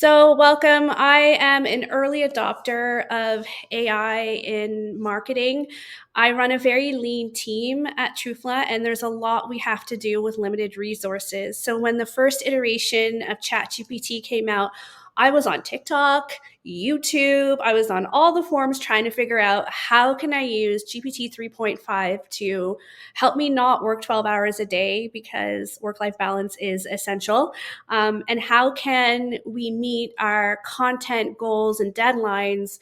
So, welcome. I am an early adopter of AI in marketing. I run a very lean team at Trufla, and there's a lot we have to do with limited resources. So, when the first iteration of ChatGPT came out, I was on TikTok, YouTube, I was on all the forums trying to figure out how can I use GPT 3.5 to help me not work 12 hours a day because work-life balance is essential. And how can we meet our content goals and deadlines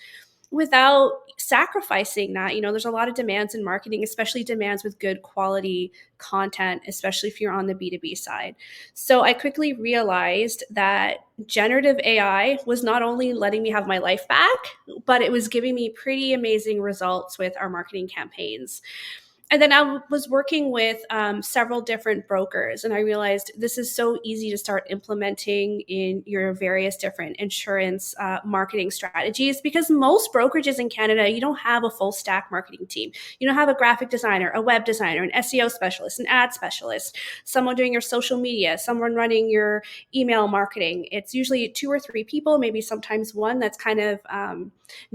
without sacrificing that? There's a lot of demands in marketing, especially demands with good quality content, especially if you're on the B2B side. So I quickly realized that generative AI was not only letting me have my life back, but it was giving me pretty amazing results with our marketing campaigns. And then I was working with several different brokers, and I realized this is so easy to start implementing in your various different insurance marketing strategies, because most brokerages in Canada, you don't have a full stack marketing team. You don't have a graphic designer, a web designer, an SEO specialist, an ad specialist, someone doing your social media, someone running your email marketing. It's usually 2 or 3 people, maybe sometimes one that's kind of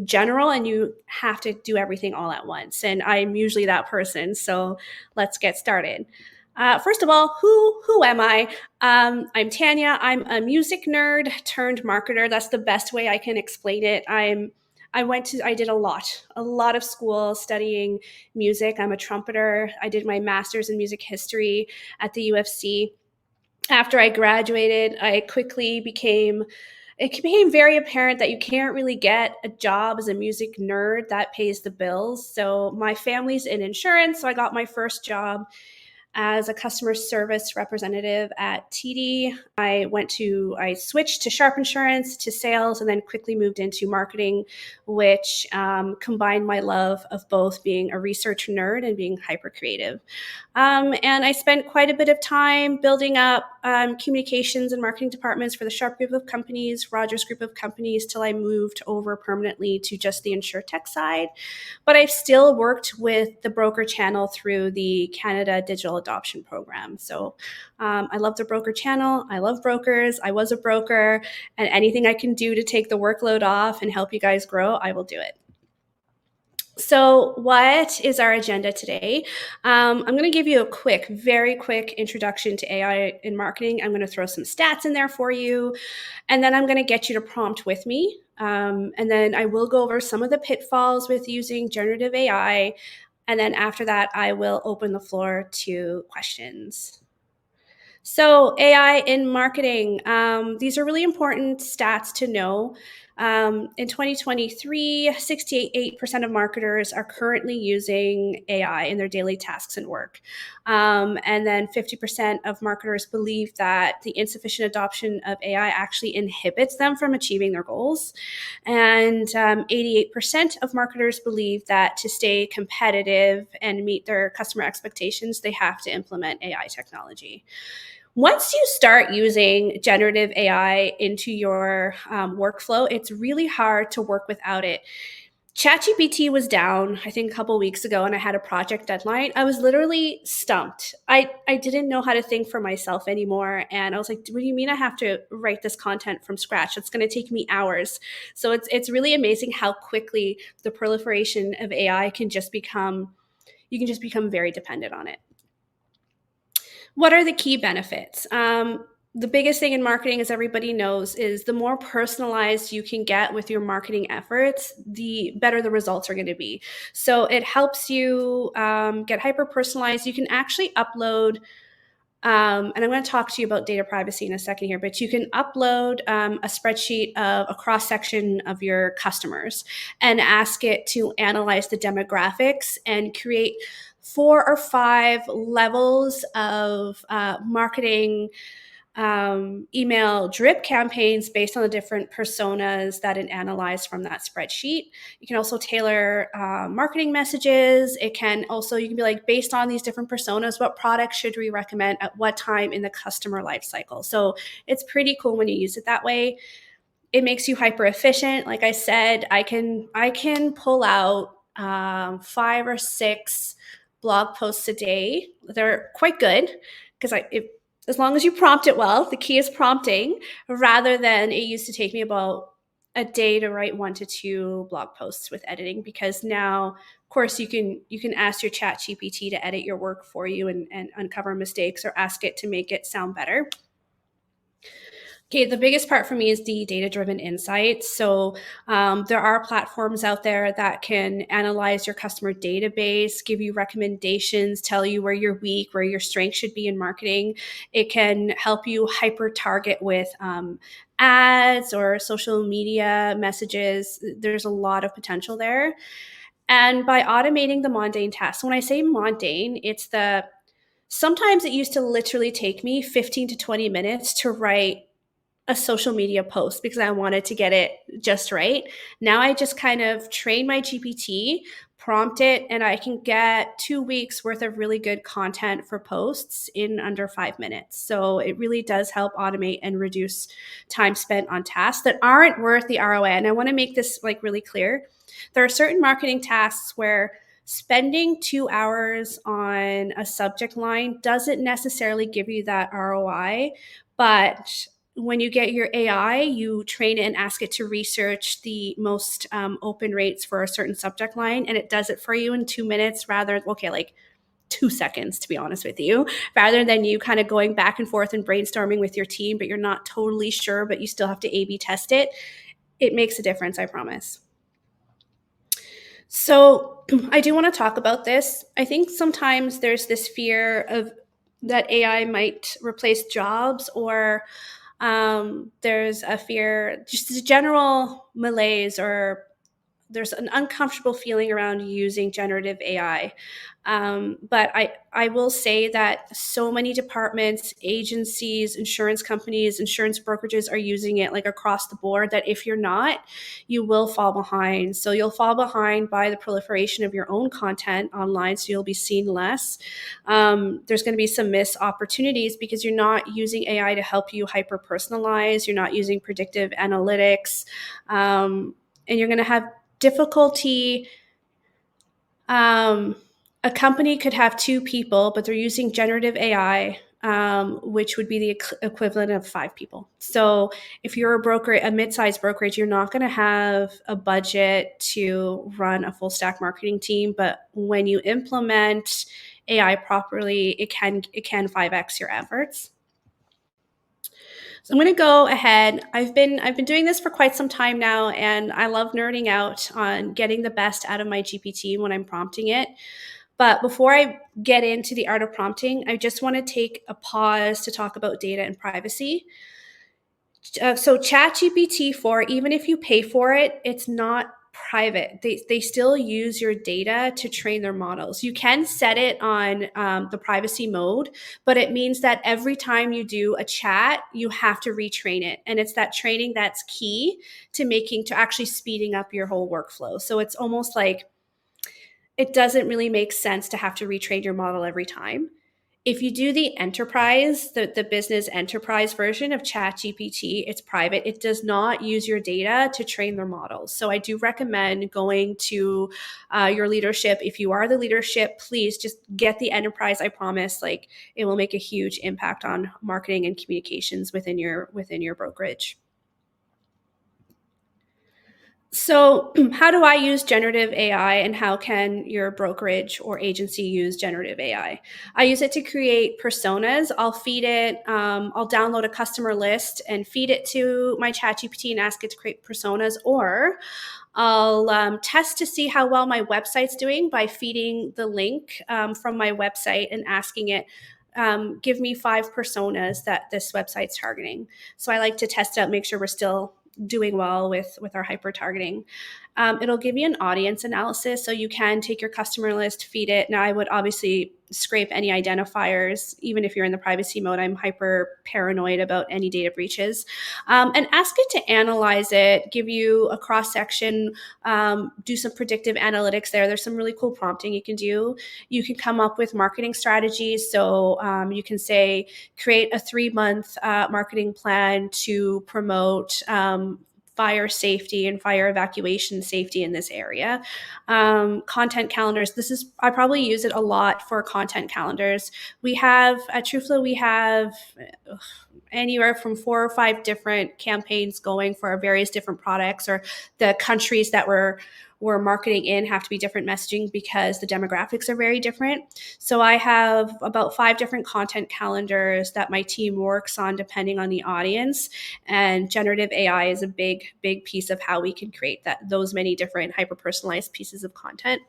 general, and you have to do everything all at once. And I'm usually that person. So let's get started. First of all, who am I? I'm Tanya. I'm a music nerd turned marketer. That's the best way I can explain it. I did a lot of school studying music. I'm a trumpeter. I did my master's in music history at the UFC. After I graduated, it became very apparent that you can't really get a job as a music nerd that pays the bills. So my family's in insurance, so I got my first job as a customer service representative at TD. I switched to Sharp Insurance, to sales, and then quickly moved into marketing, which combined my love of both being a research nerd and being hyper creative. And I spent quite a bit of time building up communications and marketing departments for the Sharp group of companies, Rogers group of companies, till I moved over permanently to just the InsurTech side. But I've still worked with the broker channel through the Canada Digital Adoption Program. So I love the broker channel. I love brokers. I was a broker, and anything I can do to take the workload off and help you guys grow, I will do it. So what is our agenda today? I'm going to give you a very quick introduction to AI in marketing. I'm going to throw some stats in there for you, and then I'm going to get you to prompt with me. And then I will go over some of the pitfalls with using generative AI. And then after that, I will open the floor to questions. So AI in marketing, these are really important stats to know. In 2023, 68% of marketers are currently using AI in their daily tasks and work. And then 50% of marketers believe that the insufficient adoption of AI actually inhibits them from achieving their goals. And 88% of marketers believe that to stay competitive and meet their customer expectations, they have to implement AI technology. Once you start using generative AI into your workflow, it's really hard to work without it. ChatGPT was down, I think, a couple of weeks ago, and I had a project deadline. I was literally stumped. I didn't know how to think for myself anymore. And I was like, what do you mean I have to write this content from scratch? It's going to take me hours. So it's really amazing how quickly the proliferation of AI you can just become very dependent on it. What are the key benefits? The biggest thing in marketing, as everybody knows, is the more personalized you can get with your marketing efforts, the better the results are going to be. So it helps you get hyper personalized. You can actually upload, and I'm going to talk to you about data privacy in a second here, but you can upload a spreadsheet of a cross-section of your customers and ask it to analyze the demographics and create 4 or 5 levels of marketing email drip campaigns based on the different personas that it analyzed from that spreadsheet. You can also tailor marketing messages. You can be like, based on these different personas, what products should we recommend at what time in the customer life cycle? So it's pretty cool when you use it that way. It makes you hyper efficient. Like I said, I can pull out 5 or 6 blog posts a day. They're quite good because as long as you prompt it well. The key is prompting, rather than it used to take me about a day to write 1 to 2 blog posts with editing, because now, of course, you can ask your chat GPT to edit your work for you and uncover mistakes, or ask it to make it sound better. Okay, the biggest part for me is the data-driven insights. So there are platforms out there that can analyze your customer database, give you recommendations, tell you where you're weak, where your strength should be in marketing. It can help you hyper-target with ads or social media messages. There's a lot of potential there. And by automating the mundane tasks, when I say mundane, it's sometimes it used to literally take me 15 to 20 minutes to write a social media post because I wanted to get it just right. Now I just kind of train my GPT, prompt it, and I can get 2 weeks worth of really good content for posts in under 5 minutes. So it really does help automate and reduce time spent on tasks that aren't worth the ROI. And I want to make this like really clear. There are certain marketing tasks where spending 2 hours on a subject line doesn't necessarily give you that ROI, but when you get your AI, you train it and ask it to research the most open rates for a certain subject line, and it does it for you in 2 minutes, like 2 seconds, to be honest with you, rather than you kind of going back and forth and brainstorming with your team, but you're not totally sure, but you still have to A/B test it. It makes a difference, I promise. So I do want to talk about this. I think sometimes there's this fear of that AI might replace jobs, or there's a fear, just a general malaise, or there's an uncomfortable feeling around using generative AI. But I will say that so many departments, agencies, insurance companies, insurance brokerages are using it like across the board, that if you're not, you will fall behind. So you'll fall behind by the proliferation of your own content online, so you'll be seen less. There's going to be some missed opportunities because you're not using AI to help you hyper personalize. You're not using predictive analytics. And you're going to have difficulty. A company could have 2 people, but they're using generative AI, which would be the equivalent of 5 people. So if you're a broker, a mid-sized brokerage, you're not going to have a budget to run a full stack marketing team. But when you implement AI properly, it can 5x your efforts. So I'm going to go ahead. I've been doing this for quite some time now, and I love nerding out on getting the best out of my GPT when I'm prompting it. But before I get into the art of prompting, I just want to take a pause to talk about data and privacy. So ChatGPT 4, even if you pay for it, it's not private. They still use your data to train their models. You can set it on the privacy mode, but it means that every time you do a chat, you have to retrain it. And it's that training that's key to actually speeding up your whole workflow. So it's almost like it doesn't really make sense to have to retrain your model every time. If you do the enterprise, the business enterprise version of ChatGPT, it's private. It does not use your data to train their models. So I do recommend going to your leadership. If you are the leadership, please just get the enterprise. I promise, like, it will make a huge impact on marketing and communications within your brokerage. So how do I use generative AI, and how can your brokerage or agency use generative AI? I use it to create personas. I'll feed it, I'll download a customer list and feed it to my ChatGPT and ask it to create personas, or I'll test to see how well my website's doing by feeding the link from my website and asking it, give me 5 personas that this website's targeting. So I like to test out, make sure we're still doing well with our hyper targeting. It'll give you an audience analysis, so you can take your customer list, feed it. Now, I would obviously scrape any identifiers. Even if you're in the privacy mode, I'm hyper paranoid about any data breaches. And ask it to analyze it, give you a cross section, do some predictive analytics there. There's some really cool prompting you can do. You can come up with marketing strategies. So you can say, create a 3-month marketing plan to promote fire safety and fire evacuation safety in this area. Content calendars. I probably use it a lot for content calendars. We have at TrueFlow, we have anywhere from 4 or 5 different campaigns going for our various different products, or the countries that we're marketing in have to be different messaging because the demographics are very different. So I have about 5 different content calendars that my team works on depending on the audience. And generative AI is a big piece of how we can create those many different hyper-personalized pieces of content.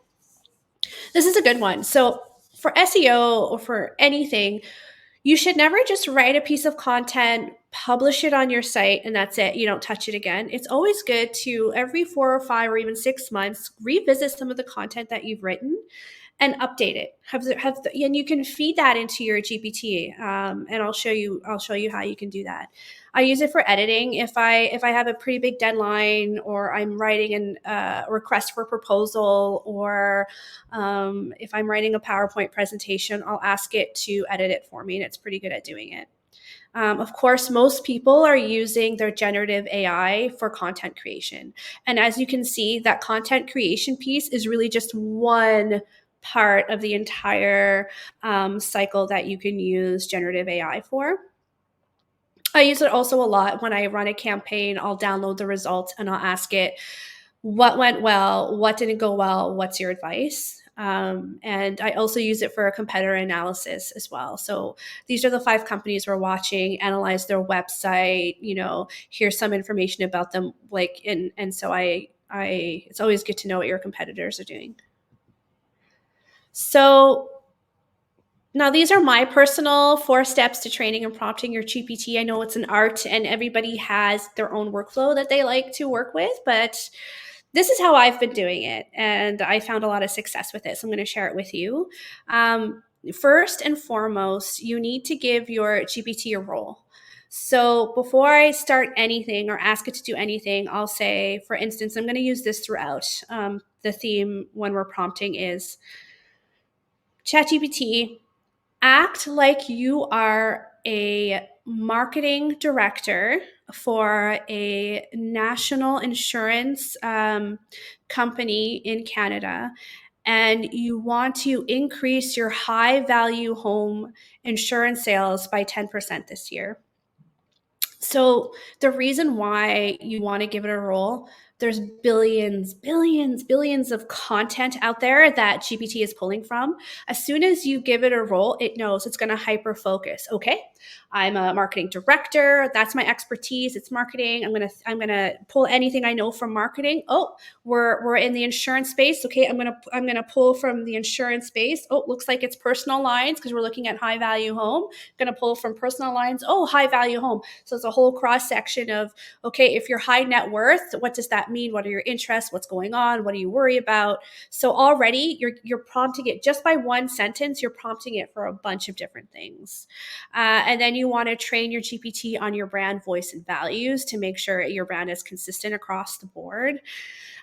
This is a good one. So for SEO or for anything, you should never just write a piece of content, publish it on your site, and that's it. You don't touch it again. It's always good to, every 4 or 5 or even 6 months, revisit some of the content that you've written and update it. And you can feed that into your GPT, and I'll show you how you can do that. I use it for editing. If I have a pretty big deadline, or I'm writing a request for proposal, or if I'm writing a PowerPoint presentation, I'll ask it to edit it for me, and it's pretty good at doing it. Of course, most people are using their generative AI for content creation. And as you can see, that content creation piece is really just one part of the entire cycle that you can use generative AI for. I use it also a lot when I run a campaign. I'll download the results and I'll ask it, what went well, what didn't go well, what's your advice? And I also use it for a competitor analysis as well. So these are the 5 companies we're watching, analyze their website, here's some information about them. And so it's always good to know what your competitors are doing. So now these are my personal 4 steps to training and prompting your GPT. I know it's an art and everybody has their own workflow that they like to work with, but this is how I've been doing it, and I found a lot of success with it. So I'm going to share it with you. First and foremost, you need to give your GPT a role. So before I start anything or ask it to do anything, I'll say, for instance, I'm going to use this throughout. The theme when we're prompting is, ChatGPT, act like you are a marketing director for a national insurance company in Canada, and you want to increase your high value home insurance sales by 10% this year. So the reason why you want to give it a role, there's billions of content out there that GPT is pulling from. As soon as you give it a role, it knows it's going to hyper focus. Okay, I'm a marketing director. That's my expertise. It's marketing. I'm gonna pull anything I know from marketing. Oh, we're in the insurance space. Okay, I'm gonna pull from the insurance space. Oh, looks like it's personal lines because we're looking at high value home. I'm gonna pull from personal lines. Oh, high value home. So it's a whole cross section of, okay, if you're high net worth, what does that mean? What are your interests? What's going on? What do you worry about? So already you're prompting it just by one sentence. You're prompting it for a bunch of different things, and then you want to train your GPT on your brand voice and values to make sure your brand is consistent across the board.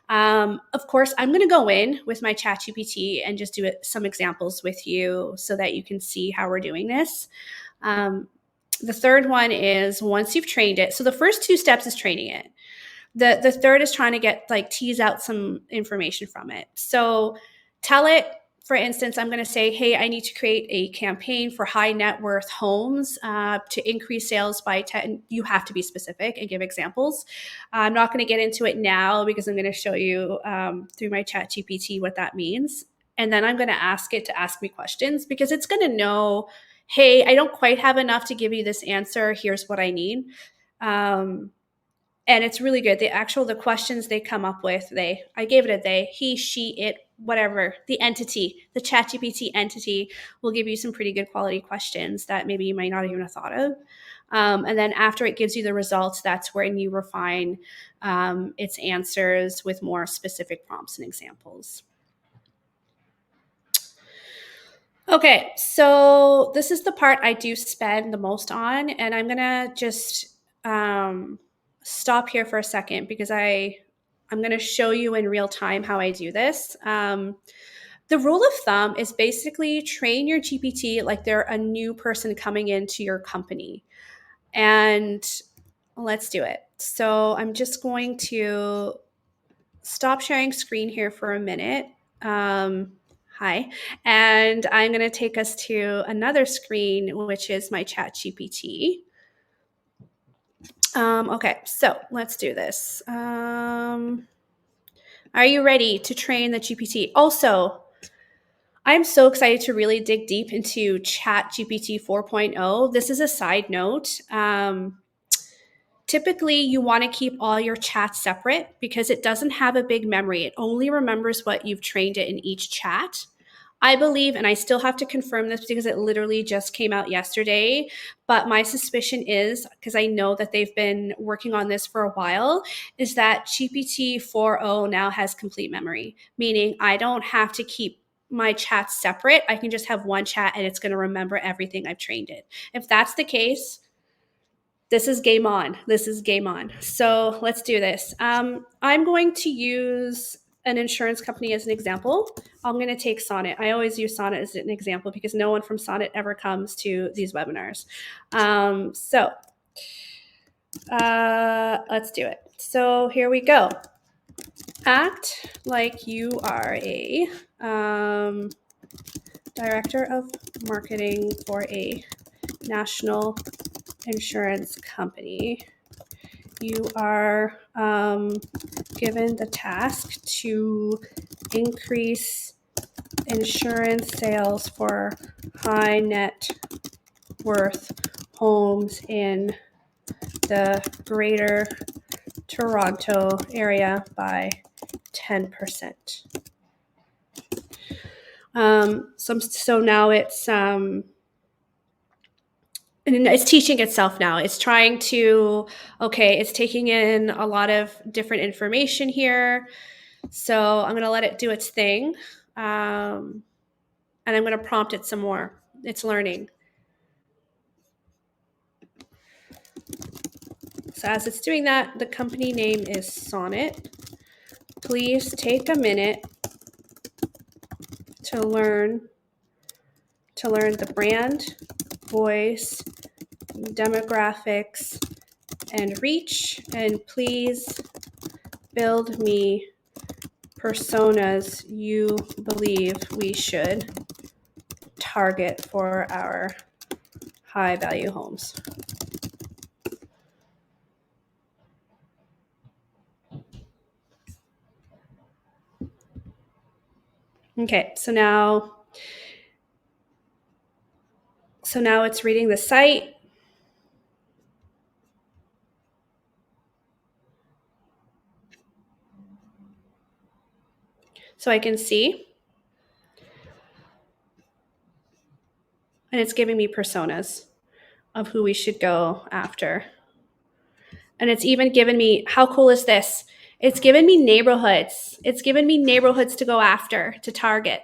Of course, I'm going to go in with my ChatGPT and just do some examples with you so that you can see how we're doing this. The third one is, once you've trained it, so the first 2 steps is training it. The third is trying to tease out some information from it. So tell it, for instance, I'm going to say, hey, I need to create a campaign for high net worth homes to increase sales by 10. You have to be specific and give examples. I'm not going to get into it now because I'm going to show you through my ChatGPT what that means. And then I'm going to ask it to ask me questions, because it's going to know, hey, I don't quite have enough to give you this answer. Here's what I need. And it's really good. The questions they come up with, I gave it a they, he, she, it, whatever, the ChatGPT entity will give you some pretty good quality questions that maybe you might not even have thought of. And then after it gives you the results, that's when you refine its answers with more specific prompts and examples. Okay, so this is the part I do spend the most on, and I'm gonna just stop here for a second because I'm going to show you in real time how I do this. The rule of thumb is basically train your GPT like they're a new person coming into your company. And let's do it. So I'm just going to stop sharing screen here for a minute. Hi. And I'm going to take us to another screen, which is my chat GPT. Okay, so let's do this. Are you ready to train the GPT? Also, I'm so excited to really dig deep into Chat GPT 4.0. This is a side note. Typically, you want to keep all your chats separate because it doesn't have a big memory. It only remembers what you've trained it in each chat. I believe, and I still have to confirm this because it literally just came out yesterday, but my suspicion is, because I know that they've been working on this for a while, is that GPT 4.0 now has complete memory, meaning I don't have to keep my chats separate. I can just have one chat and it's going to remember everything I've trained it. If that's the case, this is game on. This is game on. So let's do this. I'm going to use an insurance company as an example. I'm going to take Sonnet. I always use Sonnet as an example because no one from Sonnet ever comes to these webinars. Let's do it. So here we go. Act like you are a director of marketing for a national insurance company. You are given the task to increase insurance sales for high net worth homes in the greater Toronto area by 10%. So now it's and it's teaching itself now. It's trying to, okay, it's taking in a lot of different information here. So I'm going to let it do its thing. And I'm going to prompt it some more. It's learning. So as it's doing that, the company name is Sonnet. Please take a minute to learn the brand, voice, demographics, and reach. And please build me personas you believe we should target for our high value homes. Okay, so now it's reading the site. So I can see. And it's giving me personas of who we should go after. And it's even given me, how cool is this? It's given me neighborhoods. It's given me neighborhoods to go after, to target.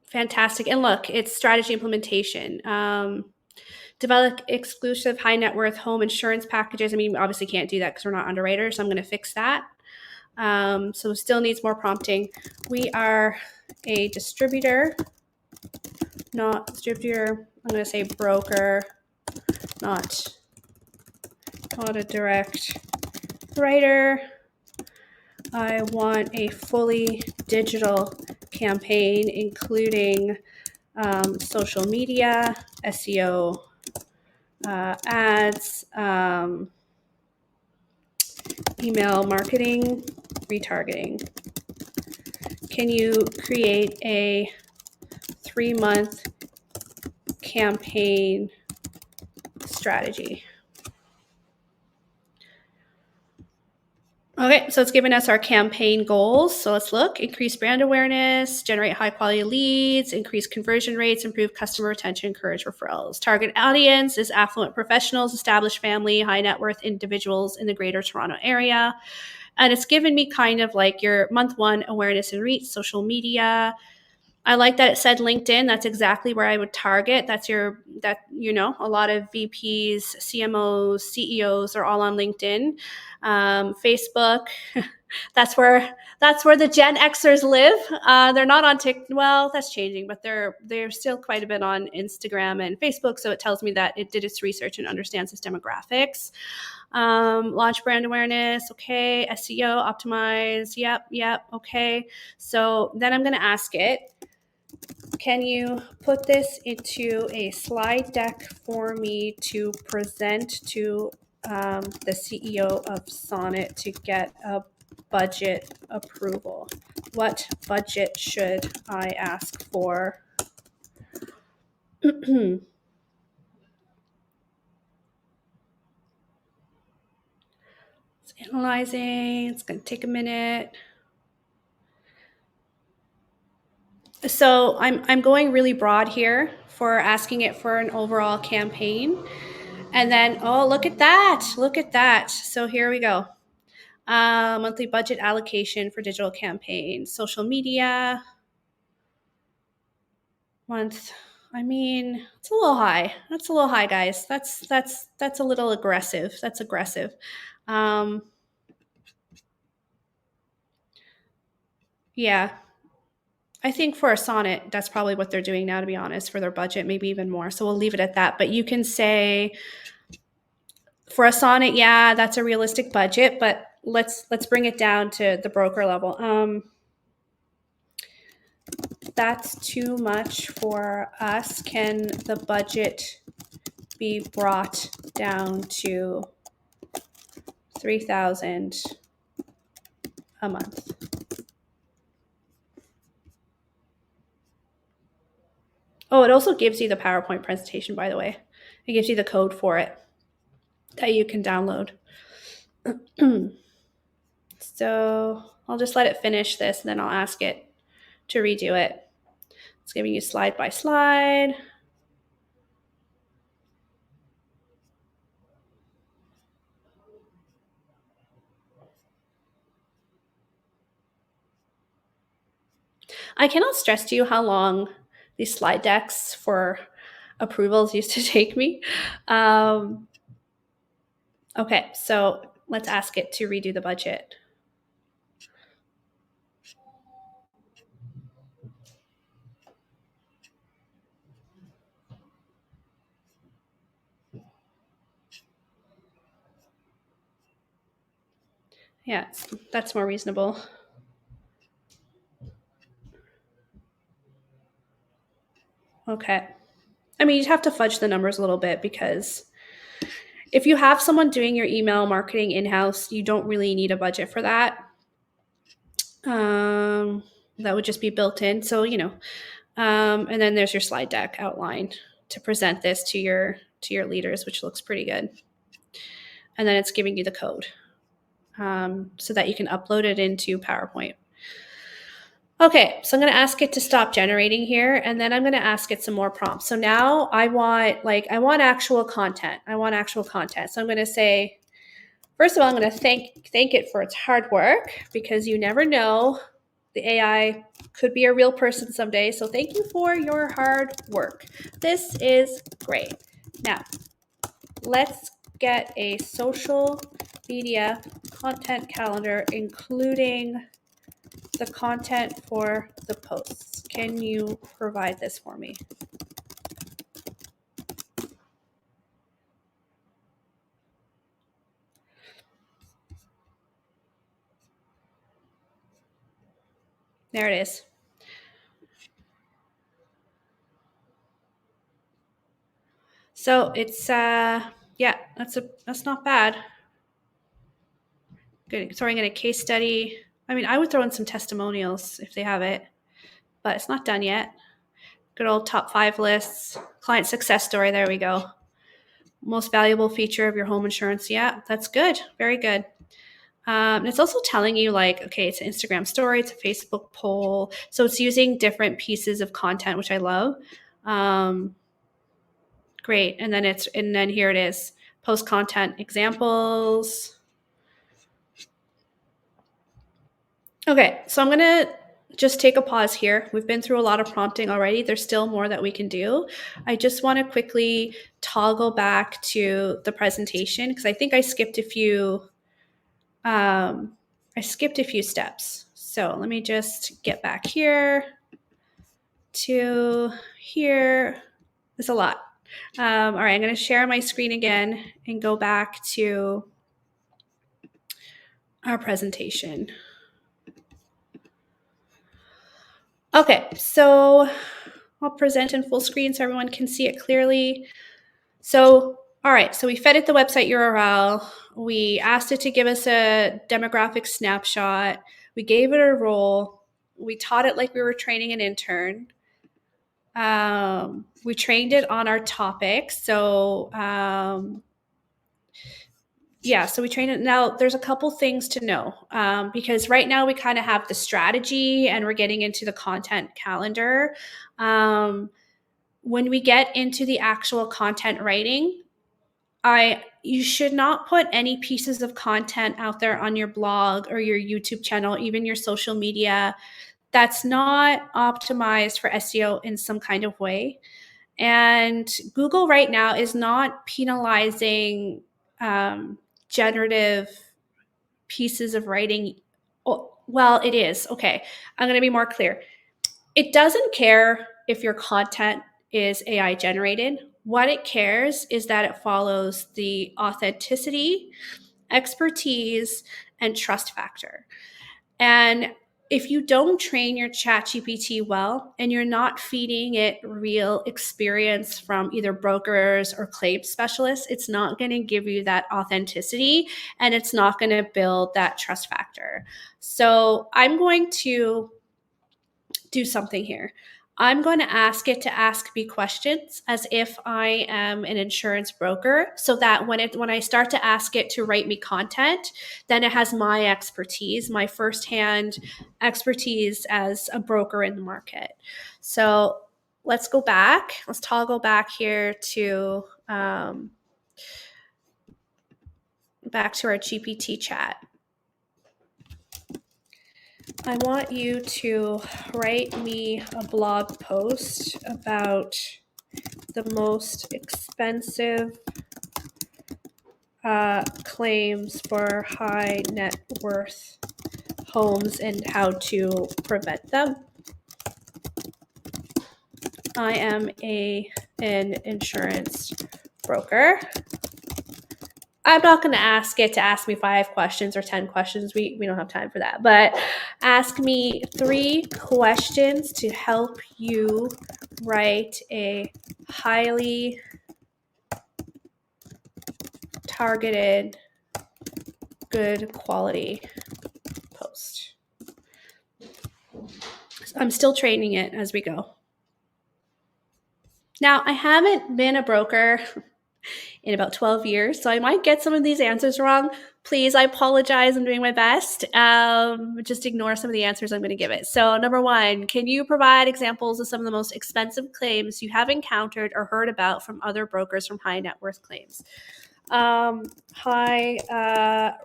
Fantastic. And look, it's strategy implementation. Develop exclusive high net worth home insurance packages. I mean, we obviously can't do that because we're not underwriters, so I'm going to fix that. So still needs more prompting. We are a distributor, not distributor. I'm going to say broker, not a direct writer. I want a fully digital campaign, including social media, SEO, ads, email marketing, retargeting. Can you create a 3-month campaign strategy? Okay, so it's giving us our campaign goals. So let's look: increase brand awareness, generate high quality leads, increase conversion rates, improve customer retention, encourage referrals. Target audience is affluent professionals, established family, high net worth individuals in the greater Toronto area. And it's given me kind of like your month 1 awareness and reach, social media. I like that it said LinkedIn. That's exactly where I would target. A lot of VPs, CMOs, CEOs are all on LinkedIn. Facebook, That's where the Gen Xers live. They're not on TikTok. Well, that's changing, but they're still quite a bit on Instagram and Facebook. So it tells me that it did its research and understands its demographics. Launch brand awareness. Okay. SEO optimize. Yep. Okay. So then I'm going to ask it, can you put this into a slide deck for me to present to the CEO of Sonnet to get a budget approval? What budget should I ask for? It's analyzing. It's going to take a minute. So I'm going really broad here for asking it for an overall campaign. And then, oh, look at that. Look at that. So here we go. Monthly budget allocation for digital campaigns, social media month. I mean, it's a little high. That's a little high, guys. That's a little aggressive. That's aggressive. Yeah. I think for a Sonnet, that's probably what they're doing now, to be honest, for their budget, maybe even more. So we'll leave it at that. But you can say for a Sonnet, yeah, that's a realistic budget, but let's bring it down to the broker level. That's too much for us. Can the budget be brought down to $3,000 a month? Oh, it also gives you the PowerPoint presentation, by the way. It gives you the code for it that you can download. So I'll just let it finish this, and then I'll ask it to redo it. It's giving you slide by slide. I cannot stress to you how long these slide decks for approvals used to take me. Okay, so let's ask it to redo the budget. Yeah, that's more reasonable. Okay. I mean, you'd have to fudge the numbers a little bit because if you have someone doing your email marketing in-house, you don't really need a budget for that. That would just be built in. So, and then there's your slide deck outline to present this to your leaders, which looks pretty good. And then it's giving you the code so that you can upload it into PowerPoint. Okay, so I'm going to ask it to stop generating here, and then I'm going to ask it some more prompts. So now I want actual content. So I'm going to say, first of all, I'm going to thank it for its hard work, because you never know, the AI could be a real person someday. So thank you for your hard work. This is great. Now, let's get a social media content calendar, including the content for the posts. Can you provide this for me? There it is. So it's yeah, that's not bad. Good. Throwing in a case study. I mean, I would throw in some testimonials if they have it, but it's not done yet. Good old top 5 lists, client success story. There we go. Most valuable feature of your home insurance. Yeah, that's good. Very good. It's also telling you, like, okay, it's an Instagram story, it's a Facebook poll. So it's using different pieces of content, which I love. Great. And then here it is, post content examples. Okay, so I'm going to just take a pause here. We've been through a lot of prompting already. There's still more that we can do. I just want to quickly toggle back to the presentation because I think I skipped a few I skipped a few steps. So let me just get back here to here. There's a lot. All right, I'm going to share my screen again and go back to our presentation. Okay, so I'll present in full screen so everyone can see it clearly. So, all right, so we fed it the website URL. We asked it to give us a demographic snapshot. We gave it a role. We taught it like we were training an intern. We trained it on our topic. So, so we train it. Now, there's a couple things to know because right now we kind of have the strategy and we're getting into the content calendar. When we get into the actual content writing, you should not put any pieces of content out there on your blog or your YouTube channel, even your social media, that's not optimized for SEO in some kind of way. And Google right now is not penalizing generative pieces of writing. Oh, well, it is. Okay, I'm going to be more clear. It doesn't care if your content is AI generated. What it cares is that it follows the authenticity, expertise, and trust factor. And if you don't train your ChatGPT well and you're not feeding it real experience from either brokers or claims specialists, it's not going to give you that authenticity and it's not going to build that trust factor. So I'm going to do something here. I'm going to ask it to ask me questions as if I am an insurance broker, so that when I start to ask it to write me content, then it has my expertise, my firsthand expertise as a broker in the market. So let's go back. Let's toggle back here to back to our GPT chat. I want you to write me a blog post about the most expensive claims for high net worth homes and how to prevent them. I am an insurance broker. I'm not going to ask it to ask me 5 questions or 10 questions. We don't have time for that. But ask me 3 questions to help you write a highly targeted, good quality post. I'm still training it as we go. Now, I haven't been a broker in about 12 years, so I might get some of these answers wrong. Please, I apologize. I'm doing my best. Just ignore some of the answers I'm going to give it. So number 1, can you provide examples of some of the most expensive claims you have encountered or heard about from other brokers from high net worth claims? High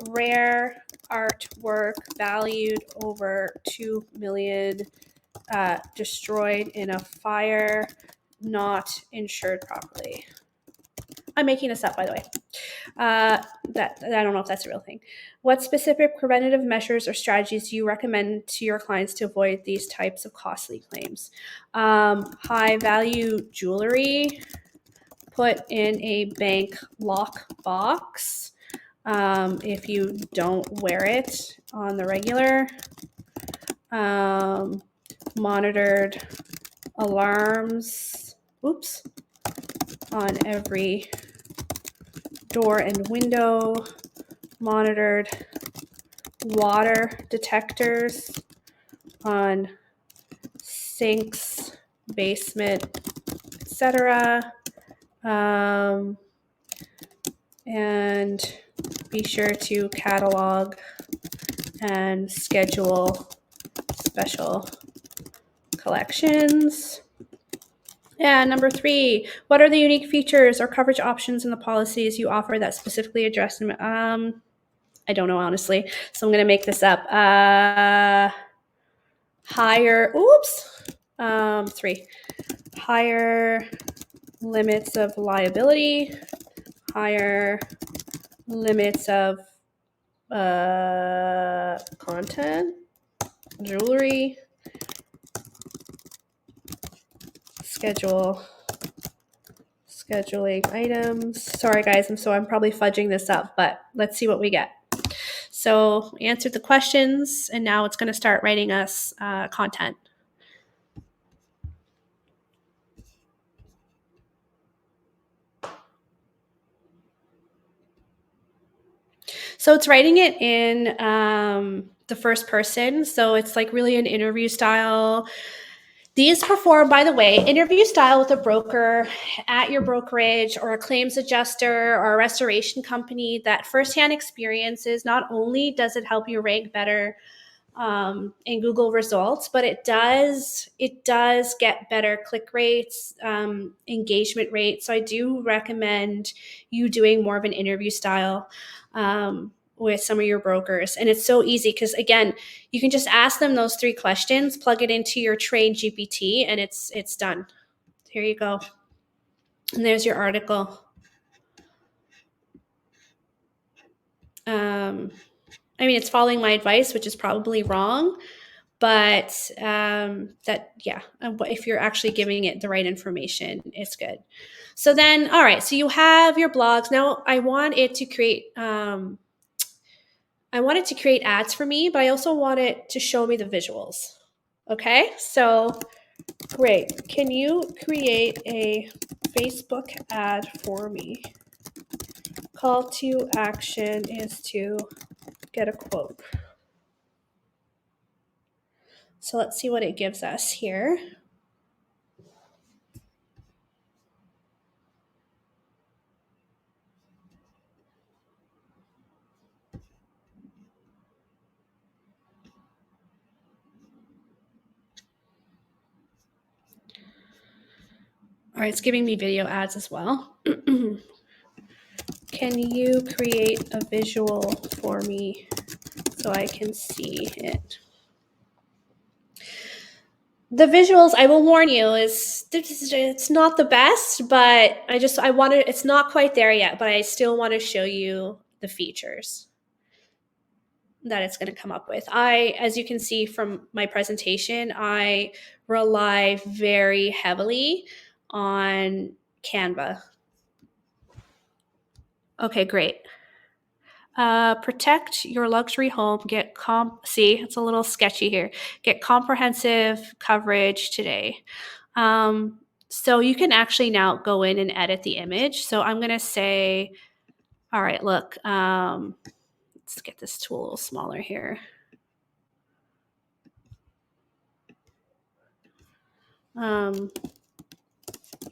rare artwork valued over $2 million, destroyed in a fire, not insured properly. I'm making this up, by the way. I don't know if that's a real thing. What specific preventative measures or strategies do you recommend to your clients to avoid these types of costly claims? High value jewelry put in a bank lock box if you don't wear it on the regular. Monitored alarms, on every door and window, monitored water detectors on sinks, basement, etc. And be sure to catalog and schedule special collections. Yeah, number 3, what are the unique features or coverage options in the policies you offer that specifically address them? I don't know, honestly, so I'm going to make this up. Higher 3, higher limits of liability, higher limits of content, jewelry, scheduling items. Sorry guys, I'm probably fudging this up, but let's see what we get. So we answered the questions, and now it's going to start writing us content. So it's writing it in the first person. So it's like really an interview style. These perform, by the way, interview style with a broker at your brokerage or a claims adjuster or a restoration company. That firsthand experiences, not only does it help you rank better in Google results, but it does get better click rates, engagement rates. So I do recommend you doing more of an interview style with some of your brokers. And it's so easy because, again, you can just ask them those 3 questions, plug it into your trained GPT, and it's done. Here you go. And there's your article. I mean, it's following my advice, which is probably wrong, but if you're actually giving it the right information, it's good. So then, all right, so you have your blogs. Now I want it to create ads for me, but I also want it to show me the visuals. Okay, so great. Can you create a Facebook ad for me? Call to action is to get a quote. So let's see what it gives us here. All right, it's giving me video ads as well. Can you create a visual for me so I can see it? The visuals, I will warn you, it's not the best, but it's not quite there yet, but I still want to show you the features that it's going to come up with. As you can see from my presentation, I rely very heavily on Canva. Okay, great. Protect your luxury home. See, it's a little sketchy here. Get comprehensive coverage today. So you can actually now go in and edit the image. So I'm going to say, all right, look, let's get this tool a little smaller here.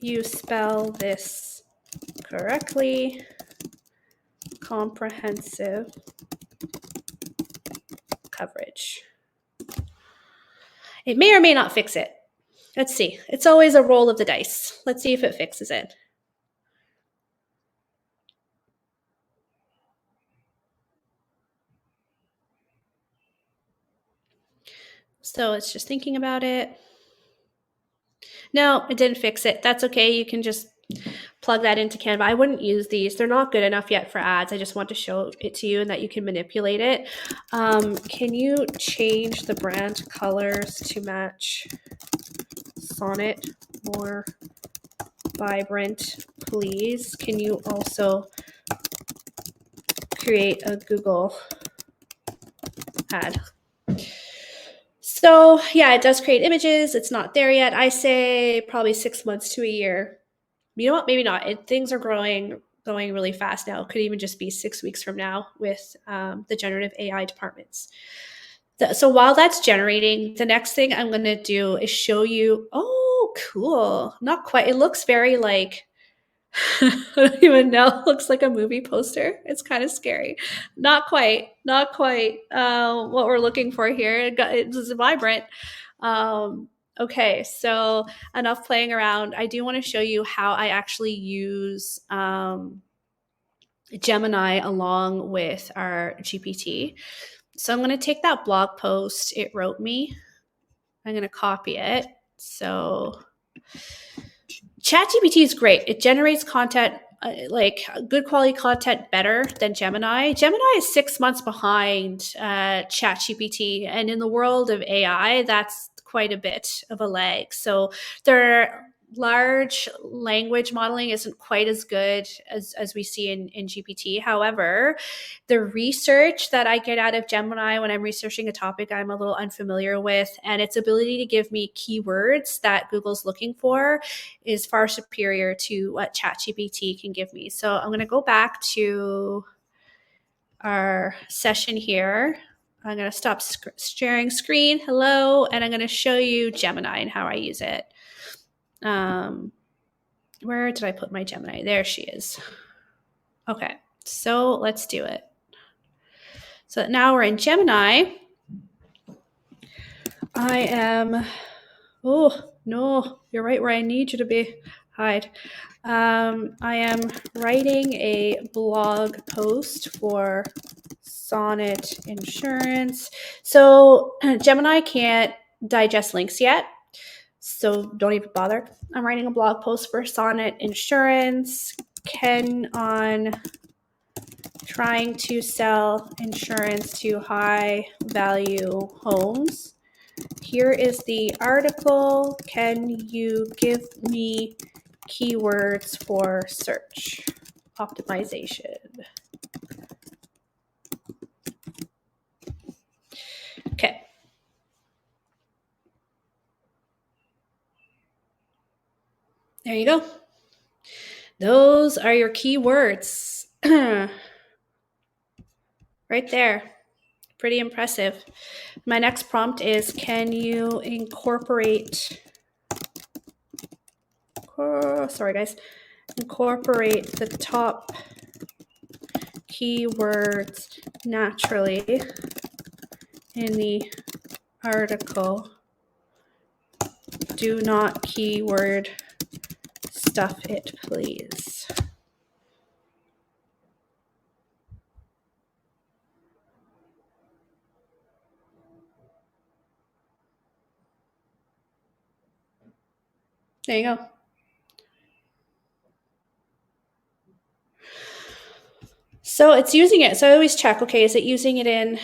You spell this correctly. Comprehensive coverage. It may or may not fix it. Let's see. It's always a roll of the dice. Let's see if it fixes it. So it's just thinking about it. No, it didn't fix it. That's okay. You can just plug that into Canva. I wouldn't use these. They're not good enough yet for ads. I just want to show it to you and that you can manipulate it. Can you change the brand colors to match Sonnet more vibrant, please? Can you also create a Google ad? So yeah, it does create images. It's not there yet. I say probably 6 months to a year. You know what? Maybe not. Things are going really fast now. It could even just be 6 weeks from now with the generative AI departments. So while that's generating, the next thing I'm going to do is show you. Oh, cool. Not quite. It looks very like, I don't even know. It looks like a movie poster. It's kind of scary. Not quite what we're looking for here. It's vibrant. Okay, so enough playing around. I do want to show you how I actually use Gemini along with our GPT. So I'm going to take that blog post it wrote me. I'm going to copy it. So ChatGPT is great. It generates content like good quality content better than Gemini. Gemini is 6 months behind ChatGPT, and in the world of AI, that's quite a bit of a lag. So their large language modeling isn't quite as good as we see in GPT. However, the research that I get out of Gemini when I'm researching a topic I'm a little unfamiliar with, and its ability to give me keywords that Google's looking for, is far superior to what ChatGPT can give me. So I'm going to go back to our session here. I'm going to stop sharing screen. Hello. And I'm going to show you Gemini and how I use it. Where did I put my Gemini? There she is. Okay. So let's do it. So now we're in Gemini. I am, oh no, you're right where I need you to be. Hide. I am writing a blog post for Sonnet Insurance. So Gemini can't digest links yet, so don't even bother. I'm writing a blog post for Sonnet Insurance. Ken on trying to sell insurance to high value homes. Here is the article. Can you give me keywords for search optimization? Okay. There you go. Those are your keywords. Right there. Pretty impressive. My next prompt is, can you incorporate, incorporate the top keywords naturally in the article. Do not keyword stuff it, please. There you go. So it's using it. So I always check, okay, is it using it in?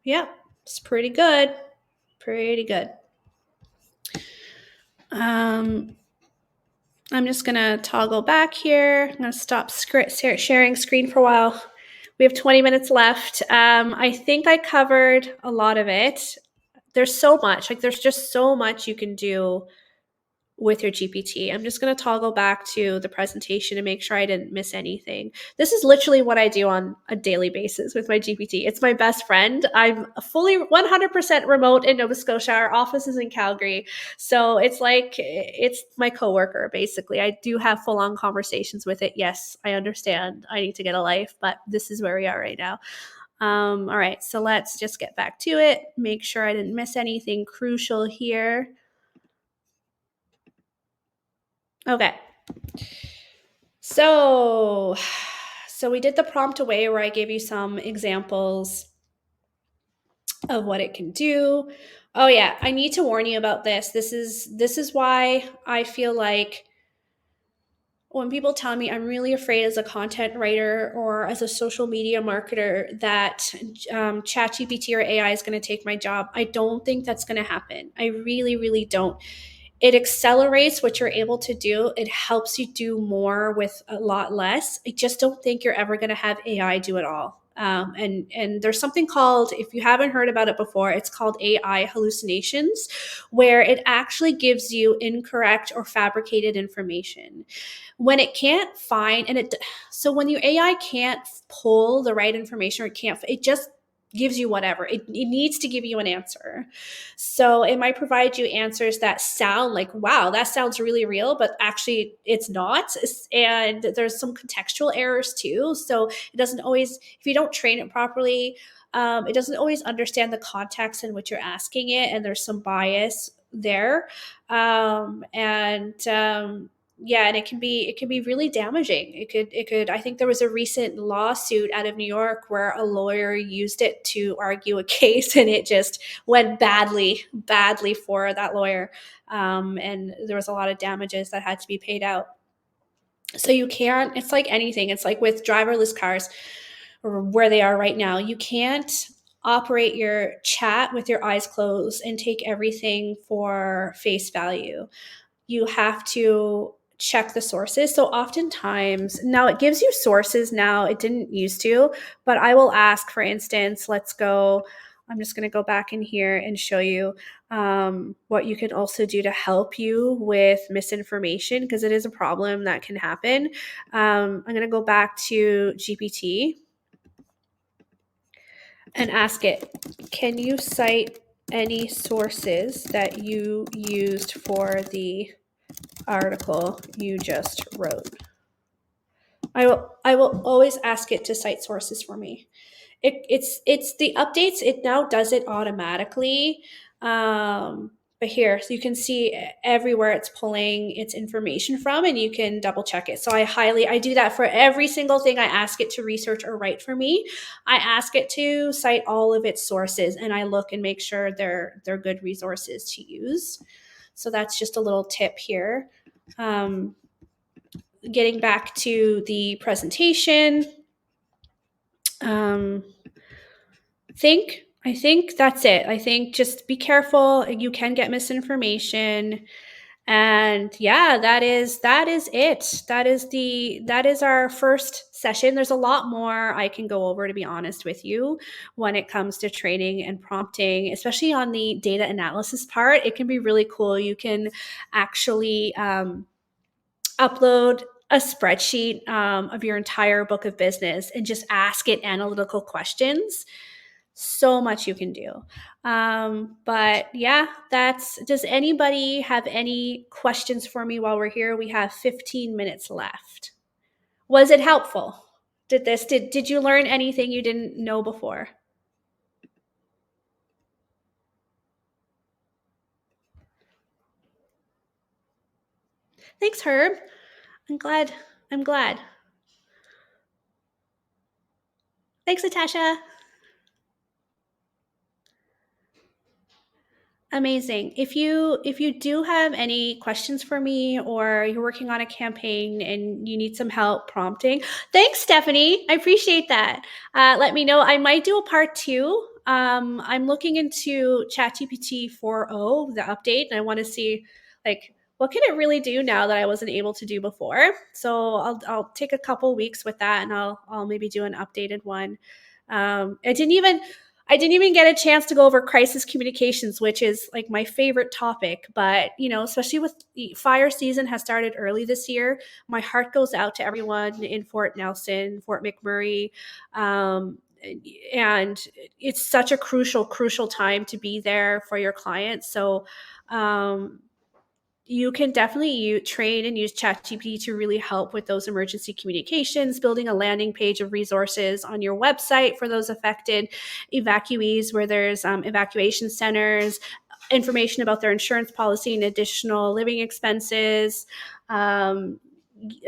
Yeah, it's pretty good. Pretty good. I'm just going to toggle back here. I'm going to stop sharing screen for a while. We have 20 minutes left. I think I covered a lot of it. There's so much. Like, there's just so much you can do with your GPT. I'm just going to toggle back to the presentation to make sure I didn't miss anything. This is literally what I do on a daily basis with my GPT. It's my best friend. I'm fully 100% remote in Nova Scotia. Our office is in Calgary. So it's like, it's my coworker, basically. I do have full-on conversations with it. Yes, I understand I need to get a life, but this is where we are right now. All right, so let's just get back to it. Make sure I didn't miss anything crucial here. Okay. So we did the prompt away where I gave you some examples of what it can do. Oh yeah, I need to warn you about this. This is why I feel like when people tell me I'm really afraid as a content writer or as a social media marketer that ChatGPT or AI is going to take my job, I don't think that's going to happen. I really, really don't. It accelerates what you're able to do. It helps you do more with a lot less. I just don't think you're ever going to have AI do it all. And there's something called, if you haven't heard about it before, it's called AI hallucinations, where it actually gives you incorrect or fabricated information. When it can't find, so when your AI can't pull the right information, or it just gives you whatever. It needs to give you an answer. So it might provide you answers that sound like, wow, that sounds really real, but actually it's not. And there's some contextual errors too. So it doesn't always, if you don't train it properly, it doesn't always understand the context in which you're asking it. And there's some bias there. Yeah, and it can be really damaging. It could, I think there was a recent lawsuit out of New York where a lawyer used it to argue a case and it just went badly for that lawyer. And there was a lot of damages that had to be paid out. So you can't, it's like anything. It's like with driverless cars or where they are right now. You can't operate your chat with your eyes closed and take everything for face value. You have to check the sources. So oftentimes, now it gives you sources now, it didn't used to, but I will ask, for instance, let's go, I'm just going to go back in here and show you what you can also do to help you with misinformation, because it is a problem that can happen. I'm going to go back to GPT and ask it, can you cite any sources that you used for the article you just wrote? I will always ask it to cite sources for me. It's the updates. It now does it automatically. But here, so you can see everywhere it's pulling its information from, and you can double check it. So I do that for every single thing I ask it to research or write for me. I ask it to cite all of its sources, and I look and make sure they're good resources to use. So that's just a little tip here. Getting back to the presentation, um, I think that's it. I think just be careful. You can get misinformation, and yeah, that is it. That is our first session. There's a lot more I can go over, to be honest with you, when it comes to training and prompting, especially on the data analysis part. It can be really cool. You can actually upload a spreadsheet of your entire book of business and just ask it analytical questions. So much you can do. But yeah, does anybody have any questions for me while we're here? We have 15 minutes left. Was it helpful? Did you learn anything you didn't know before? Thanks, Herb. I'm glad. I'm glad. Thanks, Natasha. Amazing. If you do have any questions for me, or you're working on a campaign and you need some help prompting, thanks, Stephanie. I appreciate that. Let me know. I might do a part two. I'm looking into ChatGPT 4.0, the update, and I want to see like what can it really do now that I wasn't able to do before. So I'll take a couple weeks with that, and I'll maybe do an updated one. I didn't even get a chance to go over crisis communications, which is like my favorite topic. But, especially with the fire season has started early this year, my heart goes out to everyone in Fort Nelson, Fort McMurray. And it's such a crucial time to be there for your clients. So, you can definitely train and use ChatGPT to really help with those emergency communications, building a landing page of resources on your website for those affected evacuees, where there's evacuation centers, information about their insurance policy and additional living expenses,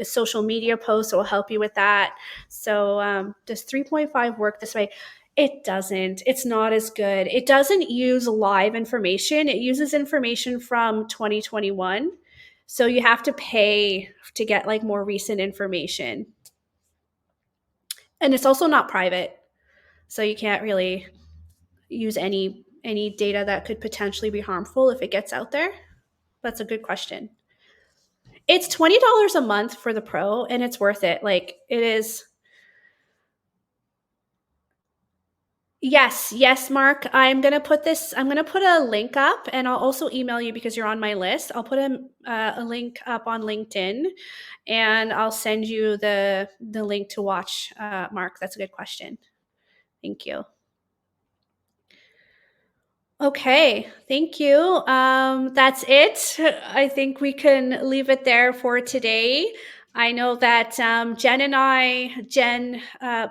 social media posts will help you with that. So does 3.5 work this way? It doesn't. It's not as good. It doesn't use live information. It uses information from 2021. So you have to pay to get like more recent information. And it's also not private. So you can't really use any data that could potentially be harmful if it gets out there. That's a good question. It's $20 a month for the pro, and it's worth it. Like, it is. Yes, Mark. I'm gonna put a link up, and I'll also email you because you're on my list. I'll put a link up on LinkedIn, and I'll send you the link to watch. Mark, that's a good question. Thank you. Okay, thank you. That's it. I think we can leave it there for today. I know that Jen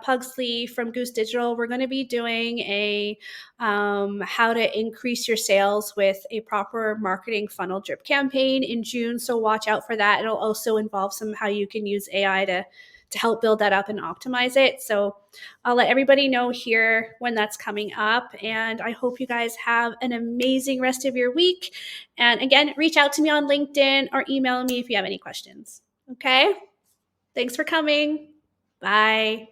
Pugsley from Goose Digital, we're going to be doing a how to increase your sales with a proper marketing funnel drip campaign in June. So watch out for that. It'll also involve some how you can use AI to help build that up and optimize it. So I'll let everybody know here when that's coming up. And I hope you guys have an amazing rest of your week. And again, reach out to me on LinkedIn or email me if you have any questions. Okay? Thanks for coming. Bye.